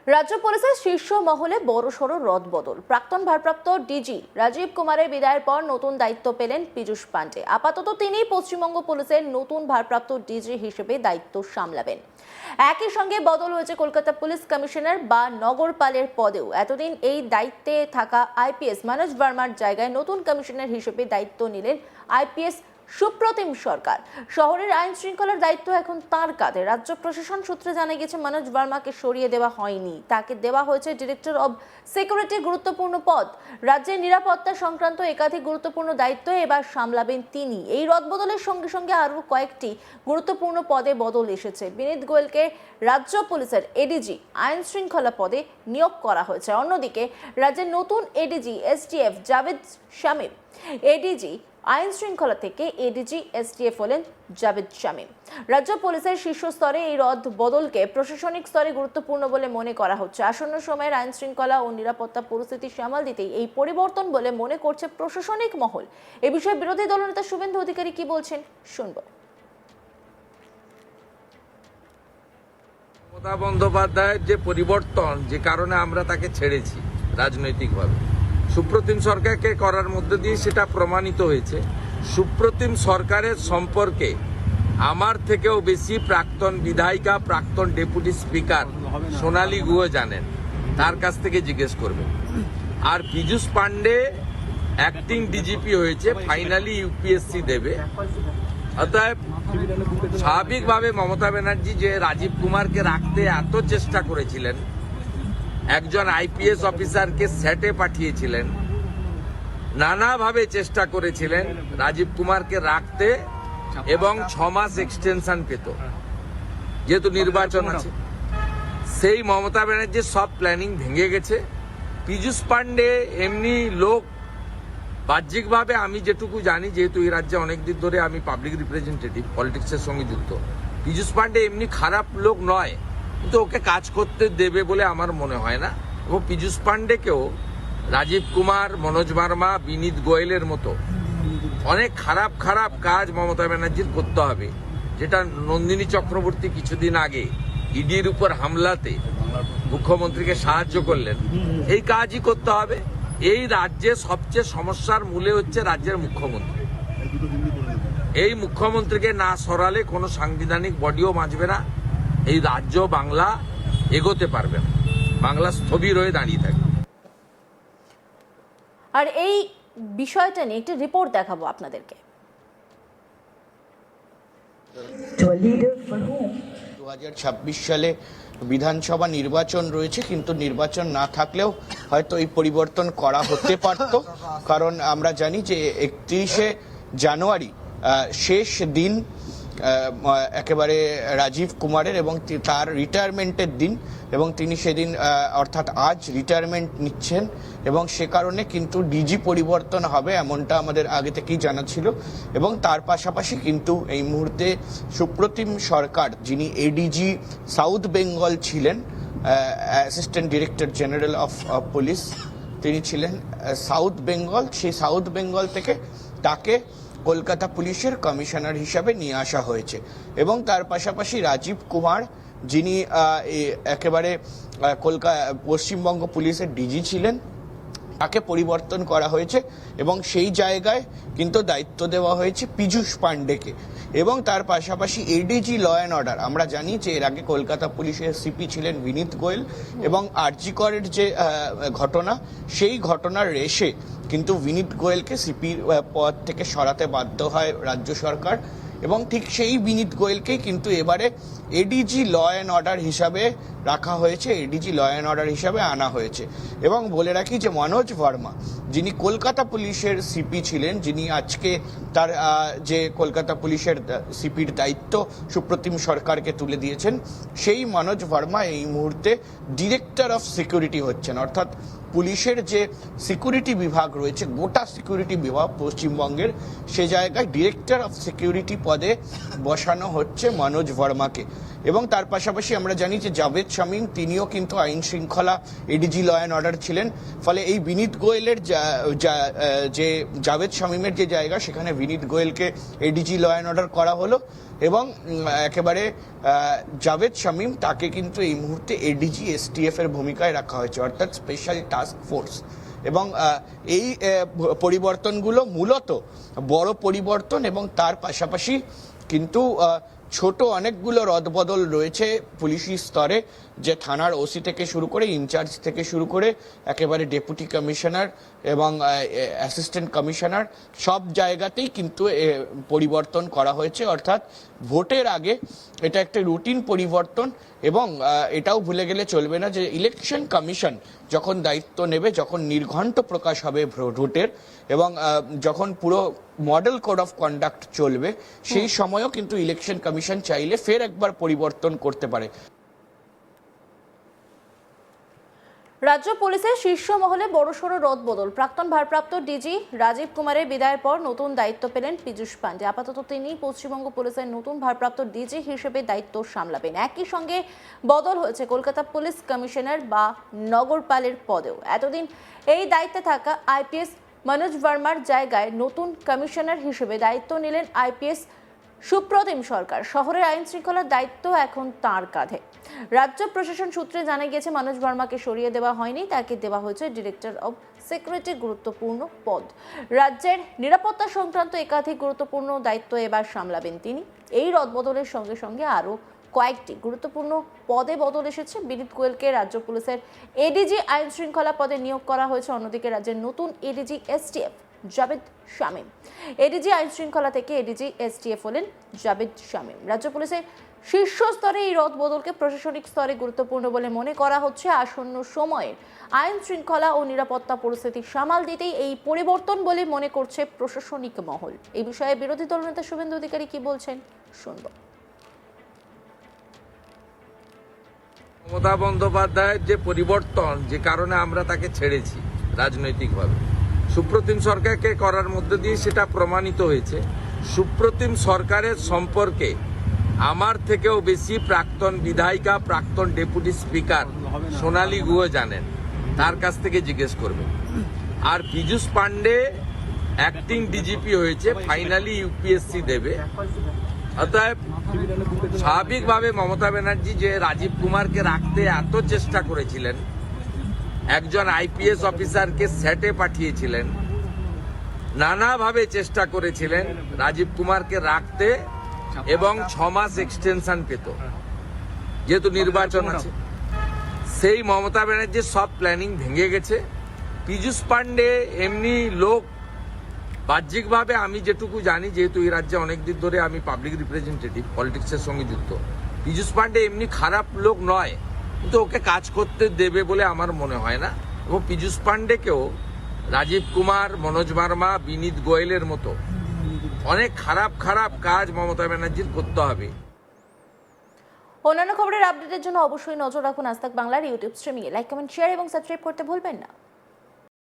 রাজ্য পুলিশের শীর্ষ মহলে বড়সড় রদবদল। প্রাক্তন ভারপ্রাপ্ত ডিজি রাজীব কুমারের বিদায়ের পর নতুন দায়িত্ব পেলেন পীযূষ পান্ডে। আপাতত তিনি পশ্চিমবঙ্গ পুলিশের নতুন ভারপ্রাপ্ত ডিজি হিসেবে দায়িত্ব সামলাবেন। একই সঙ্গে বদল হয়েছে কলকাতা পুলিশ কমিশনার বা নগরপালের পদেও। এতদিন এই দায়িত্বে থাকা আইপিএস মনোজ ভার্মার জায়গায় নতুন কমিশনার হিসেবে দায়িত্ব নিলেন আইপিএস সুপ্রতিম সরকার। শহরের আইন শৃঙ্খলার দায়িত্ব এখন তাঁর কাঁধে। রাজ্য প্রশাসন সূত্রে জানা গেছে মনোজ ভার্মাকে সরিয়ে দেওয়া হয়নি, তাকে দেওয়া হয়েছে ডিরেক্টর অব সিকিউরিটি গুরুত্বপূর্ণ পদ। রাজ্যের নিরাপত্তা সংক্রান্ত একাধিক গুরুত্বপূর্ণ দায়িত্ব এবার সামলাবেন তিনি। এই রদবদলের সঙ্গে সঙ্গে আরও কয়েকটি গুরুত্বপূর্ণ পদে বদল এসেছে। বিনীত গোয়েলকে রাজ্য পুলিশের এডিজি আইন শৃঙ্খলা পদে নিয়োগ করা হয়েছে। অন্যদিকে রাজ্যের নতুন ADG STF Javed Shamim, ADG আইন শৃঙ্খলা থেকে এডিজি এসটিএফ হলেন জাভেদ শামীম। রাজ্য পুলিশের শীর্ষ স্তরে এই রদ বদলকে প্রশাসনিক স্তরে গুরুত্বপূর্ণ বলে মনে করা হচ্ছে। আসন্ন সময়ের আইন শৃঙ্খলা ও নিরাপত্তা পরিস্থিতি সামাল দিতেই এই পরিবর্তন বলে মনে করছে প্রশাসনিক মহল। এ বিষয়ে বিরোধী দলনেতা শুভেন্দু অধিকারী কি বলছেন শুনব। মমতা বন্দ্যোপাধ্যায়ের যে পরিবর্তন, যে কারণে আমরা তাকে ছেড়েছি রাজনৈতিকভাবে, সুপ্রতিম সরকারকে করার মধ্যে দিয়ে সেটা প্রমাণিত হয়েছে। সুপ্রতিম সরকারের সম্পর্কে আমার থেকেও বেশি প্রাক্তন বিধায়িকা, প্রাক্তন ডেপুটি স্পিকার সোনালী গুহ জানেন, তার কাছ থেকে জিজ্ঞেস করবেন। আর পীযূষ পান্ডে অ্যাক্টিং ডিজিপি হয়েছে, ফাইনালি ইউপিএসসি দেবে। অতএব স্বাভাবিকভাবে মমতা ব্যানার্জি যে রাজীব কুমারকে রাখতে এত চেষ্টা করেছিলেন, একজন আইপিএস অফিসারকে সেটে পাঠিয়েছিলেন, নানাভাবে চেষ্টা করেছিলেন রাজীব কুমারকে রাখতে এবং 6 মাস এক্সটেনশন পেত, যেহেতু নির্বাচন আছে। সেই মমতা ব্যানার্জির সব প্ল্যানিং ভেঙে গেছে। পীযূষ পান্ডে এমনি লোক, বাহ্যিকভাবে আমি যেটুকু জানি, যেহেতু এই রাজ্যে অনেকদিন ধরে আমি পাবলিক রিপ্রেজেন্টেটিভ, পলিটিক্সের সঙ্গে যুক্ত, পীযূষ পান্ডে এমনি খারাপ লোক নয়, কিন্তু ওকে কাজ করতে দেবে বলে আমার মনে হয় না। এবং পীযূষ পান্ডেকেও রাজীব কুমার, মনোজ ভার্মা, বিনীত গোয়েলের মতো অনেক খারাপ খারাপ কাজ মমতা ব্যানার্জির করতে হবে, যেটা নন্দিনী চক্রবর্তী কিছুদিন আগে ইডির উপর হামলাতে মুখ্যমন্ত্রীকে সাহায্য করলেন, এই কাজই করতে হবে। এই রাজ্যে সবচেয়ে সমস্যার মূলে হচ্ছে রাজ্যের মুখ্যমন্ত্রী। এই মুখ্যমন্ত্রীকে না সরালে কোনো সাংবিধানিক বডিও বাঁচবে না, এই রাজ্য বাংলা এগোতে পারবে না, বাংলা স্থবির হয়ে দাঁড়িয়ে থাকবে। আর এই বিষয়টা নিয়ে একটি রিপোর্ট দেখাবো আপনাদেরকে। 2026 সালে বিধানসভা নির্বাচন রয়েছে, কিন্তু নির্বাচন না থাকলেও হয়তো এই পরিবর্তন করা হতে পারত। কারণ আমরা জানি যে 31শে জানুয়ারি শেষ দিন একেবারে রাজীব কুমারের এবং তার রিটায়ারমেন্টের দিন, এবং তিনি সেদিন অর্থাৎ আজ রিটায়ারমেন্ট নিচ্ছেন, এবং সে কারণে কিন্তু ডিজি পরিবর্তন হবে এমনটা আমাদের আগে থেকেই জানা ছিল। এবং তার পাশাপাশি কিন্তু এই মুহূর্তে সুপ্রতিম সরকার, যিনি এডিজি সাউথ বেঙ্গল ছিলেন, assistant director general of police তিনি ছিলেন সাউথ বেঙ্গল, সেই সাউথ বেঙ্গল থেকে তাকে কলকাতা পুলিশের কমিশনার হিসাবে নিয়ে আসা হয়েছে। এবং তার পাশাপাশি রাজীব কুমার, যিনি একেবারে পশ্চিমবঙ্গ পুলিশের ডিজি ছিলেন, তাকে পরিবর্তন করা হয়েছে এবং সেই জায়গায় কিন্তু দায়িত্ব দেওয়া হয়েছে পীযূষ পান্ডেকে। এবং তার পাশাপাশি এডিজি ল অ্যান্ড অর্ডার, আমরা জানি যে এর আগে কলকাতা পুলিশের সিপি ছিলেন বিনীত গোয়েল, এবং আরজি করের যে ঘটনা, সেই ঘটনার রেশে কিন্তু বিনীত গোয়েলকে সিপির পদ থেকে সরাতে বাধ্য হয় রাজ্য সরকার। এবং ঠিক সেই বিনীত গোয়েলকেই কিন্তু এবারে এডিজি ল অ্যান্ড অর্ডার হিসাবে রাখা হয়েছে, এডিজি ল অ্যান্ড অর্ডার হিসাবে আনা হয়েছে। এবং বলে রাখি যে মনোজ ভার্মা, যিনি কলকাতা পুলিশের সিপি ছিলেন, যিনি আজকে তার যে কলকাতা পুলিশের সিপির দায়িত্ব সুপ্রতিম সরকারকে তুলে দিয়েছেন, সেই মনোজ ভার্মা এই মুহূর্তে ডিরেক্টর অফ সিকিউরিটি হচ্ছেন। অর্থাৎ পুলিশের যে সিকিউরিটি বিভাগ রয়েছে, গোটা সিকিউরিটি বিভাগ পশ্চিমবঙ্গের, সে জায়গায় ডিরেক্টর অফ সিকিউরিটি পদে বসানো হচ্ছে মনোজ ভার্মাকে। এবং তার পাশাপাশি আমরা জানি যে জাভেদ শামীম তিনিও কিন্তু আইন শৃঙ্খলা এডিজি ল অ্যান্ড অর্ডার ছিলেন। ফলে এই বিনীত গোয়েলের যে জাভেদ শামীমের যে জায়গা, সেখানে বিনীত গোয়েলকে এডিজি ল অ্যান্ড অর্ডার করা হলো এবং একেবারে জাভেদ শামীম তাকে কিন্তু এই মুহূর্তে এডিজি এসটিএফ এর ভূমিকায় রাখা হয়েছে, অর্থাৎ স্পেশাল টাস্ক ফোর্স। এবং এই পরিবর্তনগুলো মূলত বড় পরিবর্তন এবং তার পাশাপাশি কিন্তু ছোট অনেকগুলো রদবদল রয়েছে পুলিশি স্তরে, যে থানার ওসি থেকে শুরু করে ইনচার্জ থেকে শুরু করে একেবারে ডেপুটি কমিশনার এবং অ্যাসিস্ট্যান্ট কমিশনার সব জায়গাতেই কিন্তু পরিবর্তন করা হয়েছে। অর্থাৎ ভোটের আগে এটা একটা রুটিন পরিবর্তন। এবং এটাও ভুলে গেলে চলবে না যে ইলেকশন কমিশন যখন দায়িত্ব নেবে, যখন নির্ঘণ্ট প্রকাশ হবে ভোটের এবং যখন পুরো মডেল কোড অফ কন্ডাক্ট চলবে, সেই সময়ও কিন্তু ইলেকশন কমিশন চাইলে ফের একবার পরিবর্তন করতে পারে। রাজ্য পুলিশের শীর্ষ মহলে বড়সড় রদবদল। প্রাক্তন ভারপ্রাপ্ত ডিজি রাজীব কুমারের বিদায়ের পর নতুন দায়িত্ব পেলেন পীযূষ পান্ডে। আপাতত তিনি পশ্চিমবঙ্গ পুলিশের নতুন ভারপ্রাপ্ত ডিজি হিসেবে দায়িত্ব সামলাবেন। একই সঙ্গে বদল হয়েছে কলকাতা পুলিশ কমিশনার বা নগরপালের পদেও। এতদিন এই দায়িত্বে থাকা আইপিএস মনোজ ভার্মার জায়গায় নতুন কমিশনার হিসেবে দায়িত্ব নিলেন আইপিএস সুপ্রতিম সরকার। শহরের আইন শৃঙ্খলার দায়িত্ব এখন তাঁর কাঁধে। রাজ্য প্রশাসন সূত্রে জানা গিয়েছে মনোজ ভার্মাকে সরিয়ে দেওয়া হয়নি, তাকে দেওয়া হয়েছে ডিরেক্টর অব সিকিউরিটি গুরুত্বপূর্ণ পদ। রাজ্যের নিরাপত্তা সংক্রান্ত একাধিক গুরুত্বপূর্ণ দায়িত্ব এবার সামলাবেন তিনি। এই রদবদলের সঙ্গে সঙ্গে আরও কয়েকটি গুরুত্বপূর্ণ পদে বদল এসেছে। বিনীত গোয়েলকে রাজ্য পুলিশের এডিজি আইন শৃঙ্খলা পদে নিয়োগ করা হয়েছে। অন্যদিকে রাজ্যের নতুন ADG STF Javed Shamim. ADG আইন শৃঙ্খলা থেকে এডিজি এসটিএফ হলেন জাভেদ শামীম। রাজ্য পুলিশের শীর্ষ স্তরে এই রদবদলকে প্রশাসনিক স্তরে গুরুত্বপূর্ণ বলে মনে করা হচ্ছে। আসন্ন সময়ের আইন শৃঙ্খলা ও নিরাপত্তা পরিস্থিতি সামাল দিতেই এই পরিবর্তন বলে মনে করছে প্রশাসনিক মহল। এই বিষয়ে বিরোধী দলনেতা শুভেন্দু অধিকারী কি বলছেন শুনব। মমতা বন্দ্যোপাধ্যায়ের যে পরিবর্তন, যে কারণে আমরা তাকে ছেড়েছি রাজনৈতিকভাবে, সুপ্রতিম সরকারকে করার মধ্যে দিয়ে সেটা প্রমাণিত হয়েছে। সুপ্রতিম সরকারের সম্পর্কে আমার থেকেও বেশি প্রাক্তন বিধায়িকা, প্রাক্তন ডেপুটি স্পিকার সোনালী গুহ জানেন, তার কাছ থেকে জিজ্ঞেস করবে। আর পীযূষ পান্ডে অ্যাক্টিং ডিজিপি হয়েছে, ফাইনালি ইউপিএসসি দেবে। অতএব স্বাভাবিকভাবে মমতা ব্যানার্জি যে রাজীব কুমারকে রাখতে এত চেষ্টা করেছিলেন, একজন আইপিএস অফিসারকে সেটে পাঠিয়েছিলেন, নানাভাবে চেষ্টা করেছিলেন রাজীব কুমারকে রাখতে এবং 6 মাস এক্সটেনশন পেত যেহেতু নির্বাচন আছে। সেই মমতা ব্যানার্জির সব প্ল্যানিং ভেঙে গেছে। পীযূষ পান্ডে এমনি লোক, বাহ্যিকভাবে আমি যেটুকু জানি, যেহেতু এই রাজ্যে অনেকদিন ধরে আমি পাবলিক রিপ্রেজেন্টেটিভ, পলিটিক্সের সঙ্গে যুক্ত, পীযূষ পান্ডে এমনি খারাপ লোক নয়, কিন্তু ওকে কাজ করতে দেবে বলে আমার মনে হয় না। এবং পীযূষ পান্ডেকেও রাজীব কুমার, মনোজ ভার্মা, বিনীত গোয়েলের মতো অনেক খারাপ খারাপ কাজ মমতা ব্যানার্জির করতে হবে। অন্যান্য খবরের আপডেটের জন্য অবশ্যই নজর রাখুন আজ তাক বাংলার ইউটিউব স্ট্রিমিংয়ে। লাইক, কমেন্ট, শেয়ার এবং সাবস্ক্রাইব করতে ভুলবেন না।